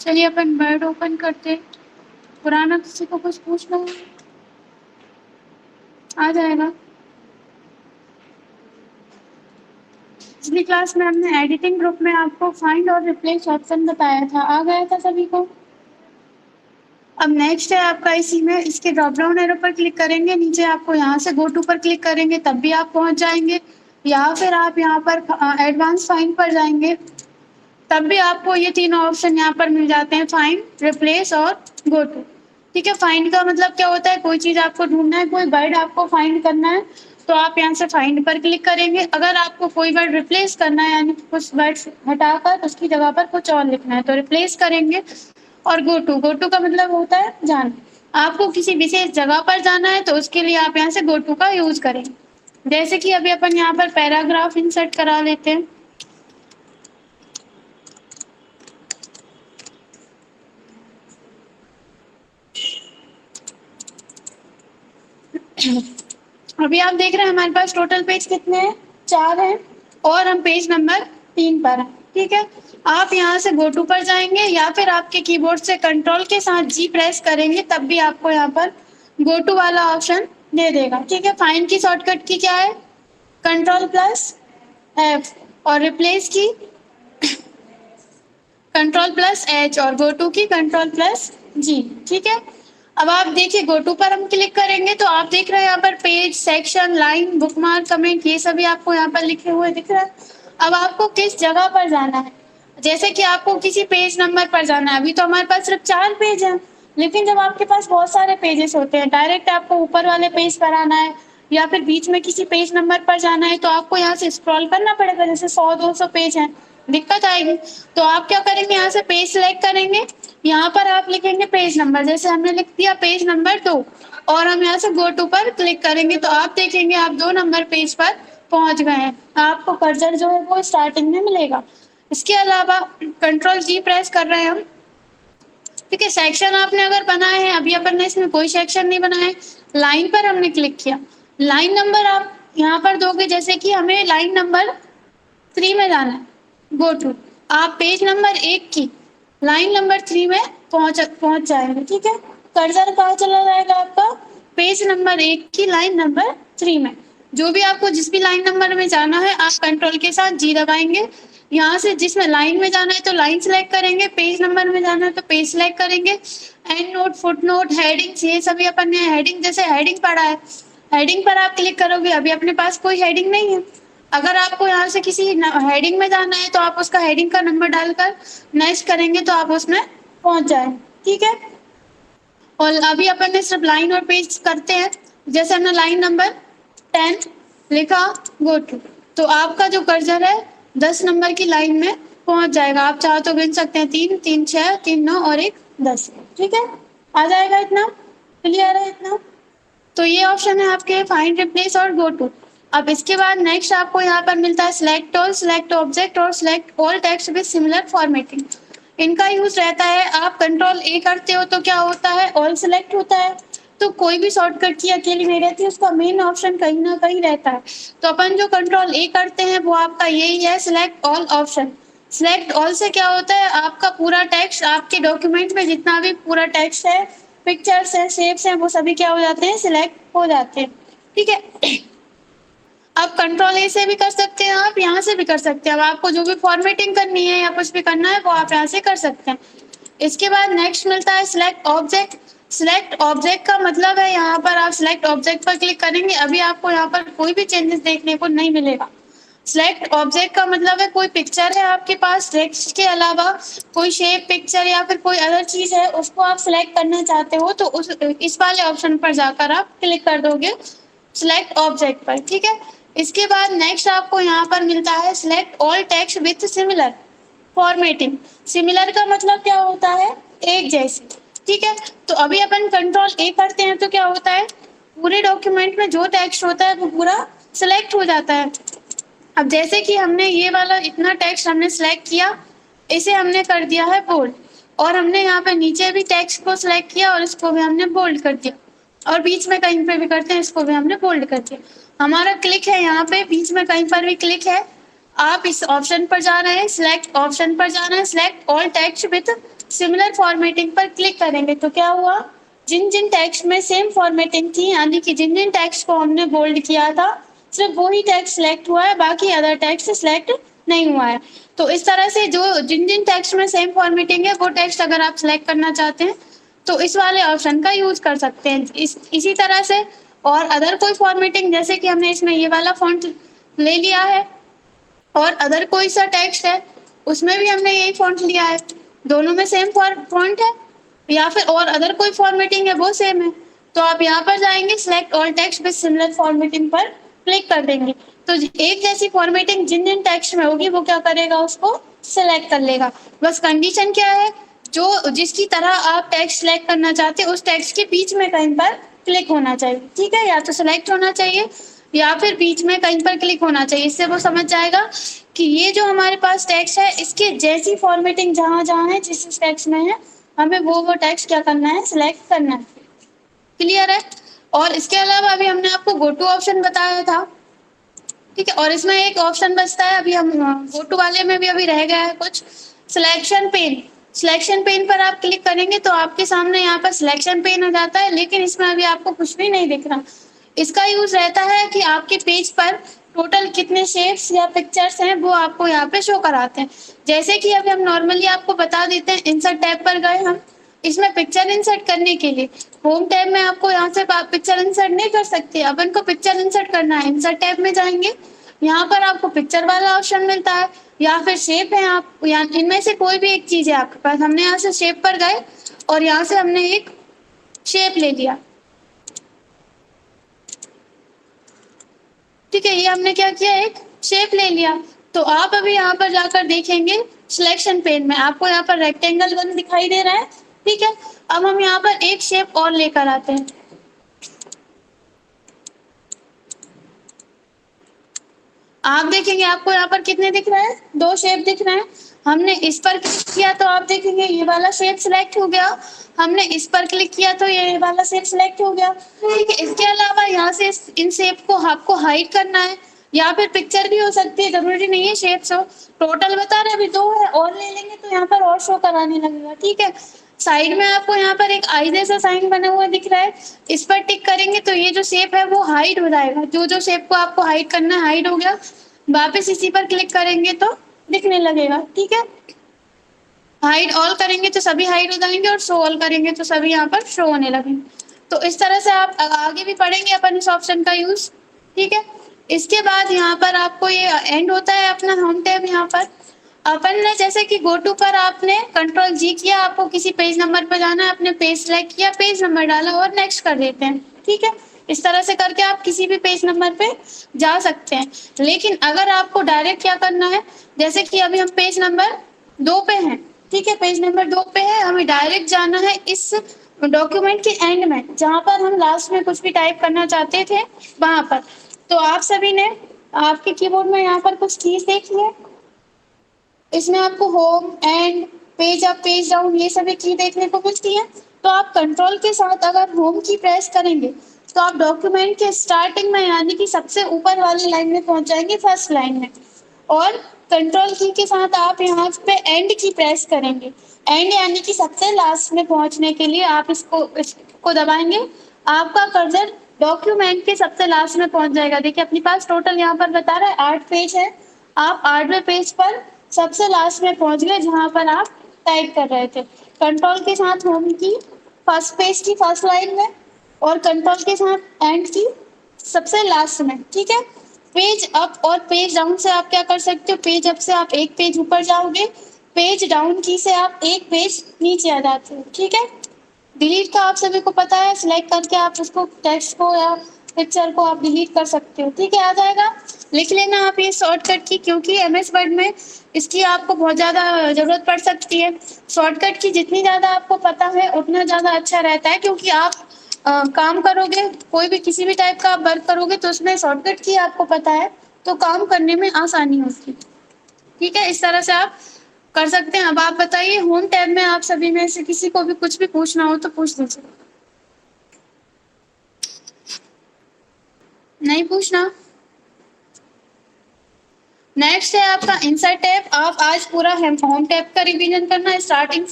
चलिए अपन word open करते हैं। पुराना किसी को कुछ पूछना है आ जाएगा। पिछली क्लास में हमने एडिटिंग ग्रुप में आपको फाइंड और रिप्लेस ऑप्शन बताया था, आ गया था सभी को। अब नेक्स्ट है आपका इसी में इसके ड्रॉप डाउन एरो पर क्लिक करेंगे, नीचे आपको यहाँ से गो टू पर क्लिक करेंगे तब भी आप पहुंच जाएंगे, या फिर आप यहाँ पर एडवांस फाइंड पर जाएंगे तब भी आपको ये तीनों ऑप्शन यहाँ पर मिल जाते हैं, फाइंड, रिप्लेस और गो टू। ठीक है, फाइंड का मतलब क्या होता है, कोई चीज आपको ढूंढना है, कोई वर्ड आपको फाइंड करना है तो आप यहाँ से फाइंड पर क्लिक करेंगे। अगर आपको कोई वर्ड रिप्लेस करना है यानी कुछ वर्ड हटाकर उसकी जगह पर कुछ और लिखना है तो रिप्लेस करेंगे। और गो टू का मतलब होता है जाना। आपको किसी विशेष जगह पर जाना है तो उसके लिए आप यहाँ से गो टू का यूज करेंगे। जैसे कि अभी अपन यहाँ पर पैराग्राफ इंसर्ट करा लेते हैं। अभी आप देख रहे हैं हमारे पास टोटल पेज कितने हैं, 4 हैं और हम पेज नंबर 3 पर हैं। ठीक है, आप यहाँ से गो टू पर जाएंगे या फिर आपके कीबोर्ड से कंट्रोल के साथ जी प्रेस करेंगे तब भी आपको यहाँ पर गो टू वाला ऑप्शन दे देगा। ठीक है, फाइंड की शॉर्टकट की क्या है, कंट्रोल प्लस एफ, और रिप्लेस की कंट्रोल प्लस एच, और गो टू की कंट्रोल प्लस जी। ठीक है, अब आप देखिए गो टू पर हम क्लिक करेंगे तो आप देख रहे हैं यहाँ पर page, section, line, bookmark, comment, ये सभी आपको यहाँ पर लिखे हुए दिख रहा है। अब आपको किस जगह पर जाना है, जैसे कि आपको किसी पेज नंबर पर जाना है। अभी तो हमारे पास सिर्फ 4 पेज हैं, लेकिन जब आपके पास बहुत सारे पेजेस होते हैं, डायरेक्ट आपको ऊपर वाले पेज पर आना है या फिर बीच में किसी पेज नंबर पर जाना है तो आपको यहाँ से स्क्रॉल करना पड़ेगा। जैसे 100-200 पेज हैं, दिक्कत आएगी। तो आप क्या करेंगे, यहाँ से पेज सिलेक्ट करेंगे, यहाँ पर आप लिखेंगे पेज नंबर, जैसे हमने लिख दिया पेज नंबर 2, और हम यहाँ से गो टू पर क्लिक करेंगे तो आप देखेंगे आप 2 नंबर पेज पर पहुंच गए हैं। आपको कर्सर जो है वो स्टार्टिंग में मिलेगा। इसके अलावा कंट्रोल जी प्रेस कर रहे हैं हम। ठीक है, सेक्शन आपने अगर बनाए हैं, अभी अपन ने इसमें कोई सेक्शन नहीं बनाया है। लाइन पर हमने क्लिक किया, लाइन नंबर आप यहाँ पर दोगे, जैसे कि हमें लाइन नंबर 3 में जाना है, गो टू, आप पेज नंबर 1 की लाइन नंबर 3 में पहुंच जाएंगे। ठीक है, कर्सर कहाँ चला जाएगा आपका, पेज नंबर 1 की लाइन नंबर 3 में। जो भी आपको जिस भी लाइन नंबर में जाना है आप कंट्रोल के साथ जी दबाएंगे, यहाँ से जिसमें लाइन में जाना है तो लाइन सेलेक्ट करेंगे, पेज नंबर में जाना है तो पेज सेलेक्ट करेंगे। And note, foot note, headings, ये सभी अपन ने हेडिंग, जैसे हेडिंग पढ़ा है, हेडिंग पर आप क्लिक करोगे, अभी अपने पास कोई हेडिंग नहीं है। अगर आपको यहाँ से किसी हेडिंग में जाना है तो आप उसका हेडिंग का नंबर डालकर नेक्स्ट करेंगे तो आप उसमें पहुंच जाए। ठीक है, और अभी अपन ने सिर्फ लाइन और पेज करते हैं। जैसे हमने लाइन नंबर 10 लिखा, गो टू, तो आपका जो कर्सर है 10 नंबर की लाइन में पहुंच जाएगा। आप चाहो तो गिन सकते हैं 3, 3, 6, 3, 9 और 1, 10। ठीक है, आ जाएगा इतना, क्लियर है इतना। तो ये ऑप्शन है आपके फाइंड, रिप्लेस और गो टू। अब इसके बाद नेक्स्ट आपको यहाँ पर मिलता है सिलेक्ट ऑल, सिलेक्ट ऑब्जेक्ट और select all text with similar formatting. इनका यूज रहता है, आप कंट्रोल ए करते हो तो क्या होता है, ऑल सिलेक्ट होता है। तो कोई भी शॉर्टकट की अकेली नहीं रहती, उसका मेन ऑप्शन कहीं ना कहीं रहता है। तो अपन जो कंट्रोल ए करते हैं वो आपका यही है, select all option. Select all से क्या होता है, आपका पूरा टेक्स्ट, आपके डॉक्यूमेंट में जितना भी पूरा टेक्स्ट है, पिक्चर्स है, शेप्स हैं, वो सभी क्या हो जाते हैं, सिलेक्ट हो जाते हैं। ठीक है, अब कंट्रोल ए से भी कर सकते हैं, आप यहाँ से भी कर सकते हैं। अब आपको जो भी फॉर्मेटिंग करनी है या कुछ भी करना है वो आप यहाँ से कर सकते हैं। इसके बाद नेक्स्ट मिलता है सिलेक्ट ऑब्जेक्ट। सिलेक्ट ऑब्जेक्ट का मतलब है यहाँ पर आप सिलेक्ट ऑब्जेक्ट पर क्लिक करेंगे, अभी आपको यहाँ पर कोई भी चेंजेस देखने को नहीं मिलेगा। सिलेक्ट ऑब्जेक्ट का मतलब है कोई पिक्चर है आपके पास, टेक्स्ट के अलावा कोई शेप, पिक्चर या फिर कोई अदर चीज है, उसको आप सिलेक्ट करना चाहते हो तो इस वाले ऑप्शन पर जाकर आप क्लिक कर दोगे सिलेक्ट ऑब्जेक्ट पर। ठीक है, इसके बाद नेक्स्ट आपको यहाँ पर मिलता है select all text with similar formatting. Similar का मतलब क्या होता है, एक जैसे। ठीक है, तो अभी अपन कंट्रोल ए करते हैं तो क्या होता है, पूरे डॉक्यूमेंट में जो टेक्स्ट होता है वो पूरा सिलेक्ट हो जाता है। अब जैसे कि हमने ये वाला इतना टेक्स्ट हमने सिलेक्ट किया, इसे हमने कर दिया है बोल्ड, और हमने यहाँ पे नीचे भी टेक्स्ट को सिलेक्ट किया और इसको भी हमने बोल्ड कर दिया, और बीच में कहीं पे भी करते हैं इसको भी हमने बोल्ड कर दिया। हमारा क्लिक है यहाँ पे, बीच में कहीं पर भी क्लिक है, आप इस ऑप्शन पर जा रहे हैं, सिलेक्ट ऑप्शन पर जाना है, select all text with similar formatting पर क्लिक करेंगे तो क्या हुआ, जिन जिन टेक्स्ट में सेम फॉर्मेटिंग थी, यानी कि जिन जिन टेक्स्ट को हमने बोल्ड किया था सिर्फ वही टेक्स्ट सिलेक्ट हुआ है, बाकी अदर टेक्स्ट सिलेक्ट नहीं हुआ है। तो इस तरह से जो जिन जिन टेक्स्ट में सेम फॉर्मेटिंग है वो टेक्स्ट अगर आप सिलेक्ट करना चाहते हैं तो इस वाले ऑप्शन का यूज कर सकते हैं। इसी तरह से और अदर कोई फॉर्मेटिंग, जैसे कि हमने इसमें ये वाला फॉन्ट ले लिया है और अदर कोई सा टेक्स्ट है उसमें भी हमने यही फॉन्ट लिया है, दोनों में सेम फॉन्ट है, या फिर और अदर कोई फॉर्मेटिंग है वो सेम है, तो आप यहाँ पर जाएंगे select all text with similar formatting पर क्लिक कर देंगे तो एक जैसी फॉर्मेटिंग जिन जिन टेक्स्ट में होगी वो क्या करेगा, उसको सिलेक्ट कर लेगा। बस कंडीशन क्या है, जो जिसकी तरह आप टेक्स्ट सिलेक्ट करना चाहते हैं उस टेक्स्ट के बीच में कहीं पर क्लिक होना चाहिए, ठीक है, या तो सिलेक्ट होना चाहिए या फिर बीच में कहीं पर क्लिक होना चाहिए। इससे वो समझ जाएगा कि ये जो हमारे पास टेक्स्ट है इसके जैसी फॉर्मेटिंग जहां जहां है जिस टेक्स्ट में है हमें वो टेक्स्ट क्या करना है, सिलेक्ट करना है। क्लियर है। और इसके अलावा अभी हमने आपको गो टू ऑप्शन बताया था, ठीक है, और इसमें एक ऑप्शन बचता है, अभी हम गो टू वाले में भी अभी रह गया है कुछ, सिलेक्शन पेन। सिलेक्शन पेन पर आप क्लिक करेंगे तो आपके सामने यहाँ पर सिलेक्शन पेन आ जाता है, लेकिन इसमें अभी आपको कुछ भी नहीं दिख रहा। इसका यूज रहता है कि आपके पेज पर टोटल कितने शेप्स या पिक्चर्स हैं वो आपको यहाँ पे शो कराते हैं। जैसे कि अभी हम नॉर्मली आपको बता देते हैं, इंसर्ट टैब पर गए हम, इसमें पिक्चर इंसर्ट करने के लिए होम टैब में आपको यहाँ से पिक्चर इंसर्ट नहीं कर सकते, अपन को पिक्चर इंसर्ट करना है, इंसर्ट टैब में जाएंगे, यहाँ पर आपको पिक्चर वाला ऑप्शन मिलता है या फिर शेप है, आप इनमें से कोई भी एक चीज है आपके पास। हमने यहाँ से शेप पर गए और यहाँ से हमने एक शेप ले लिया, ठीक है, ये हमने क्या किया, एक शेप ले लिया। तो आप अभी यहाँ पर जाकर देखेंगे सिलेक्शन पेन में आपको यहाँ पर रेक्टेंगल 1 दिखाई दे रहा है, ठीक है। अब हम यहाँ पर एक शेप और लेकर आते हैं, आप देखेंगे आपको यहाँ पर कितने दिख रहे हैं, 2 शेप दिख रहे हैं। हमने इस पर क्लिक किया तो आप देखेंगे ये वाला शेप सिलेक्ट हो गया, हमने इस पर क्लिक किया तो ये वाला शेप सिलेक्ट हो गया, ठीक है। इसके अलावा यहाँ से इन शेप को आपको हाइड करना है या फिर पिक्चर भी हो सकती है, जरूरी नहीं है शेप शो। टोटल बता रहे अभी 2 है, और ले लेंगे तो यहाँ पर और शो कराने लगेगा, ठीक है। साइड में आपको यहाँ पर एक आई जैसा साइन बना हुआ दिख रहा है, इस पर टिक करेंगे तो ये जो शेप है वो हाइड हो जाएगा, जो शेप को आपको हाइड करना है हाइड हो गया। वापस इसी पर क्लिक करेंगे तो दिखने लगेगा, ठीक है। हाइड ऑल करेंगे तो सभी हाइड हो जाएंगे और शो ऑल करेंगे तो सभी यहाँ पर शो होने लगेंगे। तो इस तरह से आप आगे भी पढ़ेंगे अपन इस ऑप्शन का यूज, ठीक है। इसके बाद यहाँ पर आपको ये एंड होता है अपना होम टैब। यहाँ पर अपन ने जैसे कि गो टू पर आपने कंट्रोल जी किया, आपको किसी पेज नंबर पर जाना है, आपने पेज सिलेक्ट किया, पेज नंबर डाला और नेक्स्ट कर देते हैं, ठीक है। इस तरह से करके आप किसी भी पेज नंबर पे जा सकते हैं। लेकिन अगर आपको डायरेक्ट क्या करना है, जैसे कि अभी हम पेज नंबर 2 पे हैं, ठीक है, पेज नंबर 2 पे है, हमें डायरेक्ट जाना है इस डॉक्यूमेंट के एंड में जहां पर हम लास्ट में कुछ भी टाइप करना चाहते थे वहां पर। तो आप सभी ने आपके कीबोर्ड में यहाँ पर कुछ कीज देखी है, इसमें आपको home and page up page down ये सभी की देखने को मिलती है। तो आप कंट्रोल के साथ अगर होम की प्रेस करेंगे तो आप डॉक्यूमेंट के स्टार्टिंग में यानी कि सबसे ऊपर वाली लाइन में पहुंच जाएंगे, फर्स्ट लाइन में, और कंट्रोल की के साथ आप यहाँ पे एंड की प्रेस करेंगे, एंड यानी कि सबसे लास्ट में पहुंचने के लिए आप इसको दबाएंगे, आपका कर्सर डॉक्यूमेंट के सबसे लास्ट में पहुंच जाएगा। देखिए अपने पास टोटल यहाँ पर बता रहा है 8 पेज है, आप 8वें पेज पर सबसे लास्ट में पहुंच गए जहां पर आप टाइप कर रहे थे। कंट्रोल के साथ होम की फर्स्ट पेज की फर्स्ट लाइन में और कंट्रोल के साथ एंड की सबसे लास्ट में, ठीक है। पेज अप और पेज डाउन से आप क्या कर सकते हो, पेज अप से आप एक पेज ऊपर जाओगे, पेज डाउन की से आप एक पेज नीचे आ जाते हो, ठीक है। डिलीट का आप सभी को पता है, सिलेक्ट करके आप उसको टेक्स्ट को या पिक्चर को आप डिलीट कर सकते हो, ठीक है, आ जाएगा। लिख लेना आप ये शॉर्टकट की, क्योंकि एमएस वर्ड में इसकी आपको बहुत ज़्यादा ज़रूरत पड़ सकती है। शॉर्टकट की जितनी ज़्यादा आपको पता है उतना ज़्यादा अच्छा रहता है, क्योंकि आप काम करोगे, कोई भी किसी भी टाइप का आप वर्क करोगे तो उसमें शॉर्टकट की आपको पता है तो काम करने में आसानी होती है, ठीक है। इस तरह से आप कर सकते हैं। अब आप बताइए, होम टैब में आप सभी में से किसी को भी कुछ भी पूछना हो तो पूछ लीजिए। नहीं पूछना। नेक्स्ट है आपका इंसर्ट टैब। आप आज पूरा होम टैब का रिवीजन करना है स्टार्टिंग से